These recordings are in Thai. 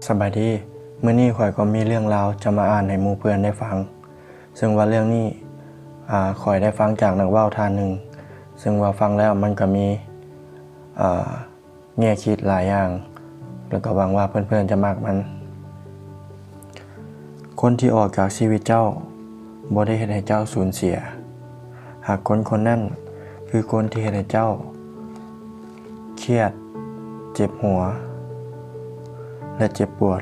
สบายดีมื้อนี้ข่อยก็มีเรื่องราวจะมาอ่านให้หมู่เพื่อนได้ฟังซึ่งว่าเรื่องนี้ข่อยได้ฟังจากนักเว้าท่านหนึ่งซึ่งว่าฟังแล้วมันก็มีแง่คิดหลายอย่างแล้วก็หวังว่าเพื่อนๆจะมักมันคนที่ออกจากชีวิตเจ้าบ่ได้เฮ็ดให้เจ้าสูญเสียหากคนคนนั้นคือคนที่เฮ็ดให้เจ้าเครียดเจ็บหัวและเจ็บปวด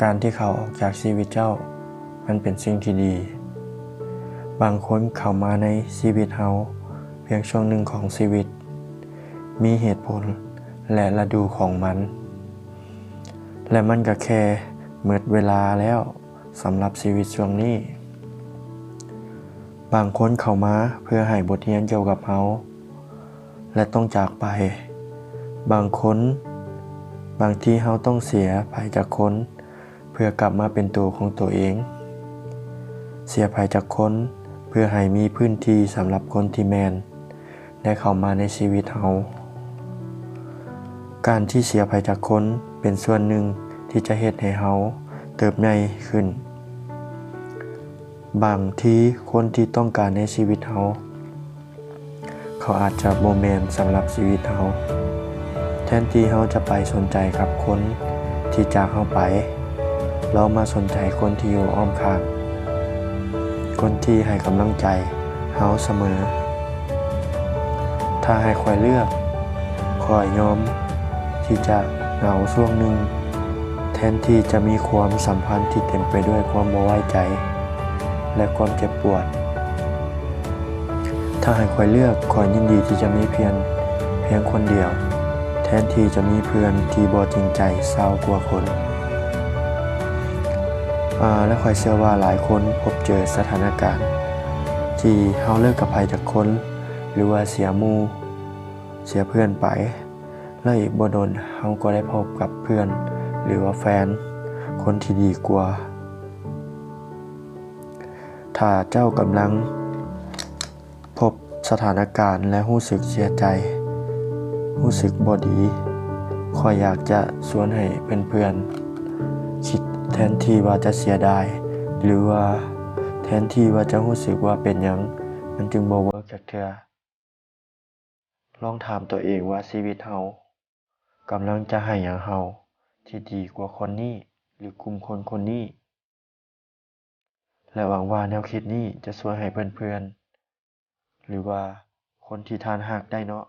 การที่เขาออกจากชีวิตเจ้ามันเป็นสิ่งที่ดีบางคนเข้ามาในชีวิตเฮาเพียงช่วงหนึ่งของชีวิตมีเหตุผลและฤดูของมันและมันก็แค่หมดเวลาแล้วสำหรับชีวิตช่วงนี้บางคนเข้ามาเพื่อให้บทเรียนเกี่ยวกับเฮาและต้องจากไปบางที่เฮาต้องเสียไปจากคนเพื่อกลับมาเป็นตัวของตัวเองเสียไปจากคนเพื่อให้มีพื้นที่สำหรับคนที่แมนได้เข้ามาในชีวิตเฮาการที่เสียไปจากคนเป็นส่วนหนึ่งที่จะเฮ็ดให้เฮาเติบใหญ่ขึ้นบางทีคนที่ต้องการในชีวิตเฮาเขาอาจจะบ่แม่นสำหรับชีวิตเฮาแทนที่เฮาจะไปสนใจกับคนที่จากเฮาไปเรามาสนใจคนที่อยู่อ้อมข้างคนที่ให้กำลังใจเฮาเสมอถ้าให้ข้อยเลือกข้อยยอมที่จะเหงาช่วงหนึ่งแทนที่จะมีความสัมพันธ์ที่เต็มไปด้วยความบ่ไว้ใจและความเจ็บปวดถ้าให้ข้อยเลือกข้อยยินดีที่จะมีเพียงคนเดียวแทนที่จะมีเพื่อนที่บ่จริงใจ20กว่าคนและข้อยเชื่อว่าหลายคนพบเจอสถานการณ์ที่เฮาเลิกกับไผจากคนหรือว่าเสียหมู่เสียเพื่อนไปแล้วอีกบ่โดนเฮาก็ได้พบกับเพื่อนหรือว่าแฟนคนที่ดีกว่าถ้าเจ้ากำลังพบสถานการณ์และรู้สึกเสียใจรู้สึกบ่ดีข้อยอยากจะชวนให้เพื่อนๆคิดแทนที่ว่าจะเสียดายหรือว่าแทนที่ว่าจะรู้สึกว่าเป็นหยังมันจึงบ่เวิร์กจักเทื่อลองถามตัวเองว่าชีวิตเฮากำลังจะให้หยังเฮาที่ดีกว่าคนนี้หรือกลุ่มคนคนนี้และหวังว่าแนวคิดนี้จะช่วยให้เพื่อนๆหรือว่าคนที่ท่านรักได้เนาะ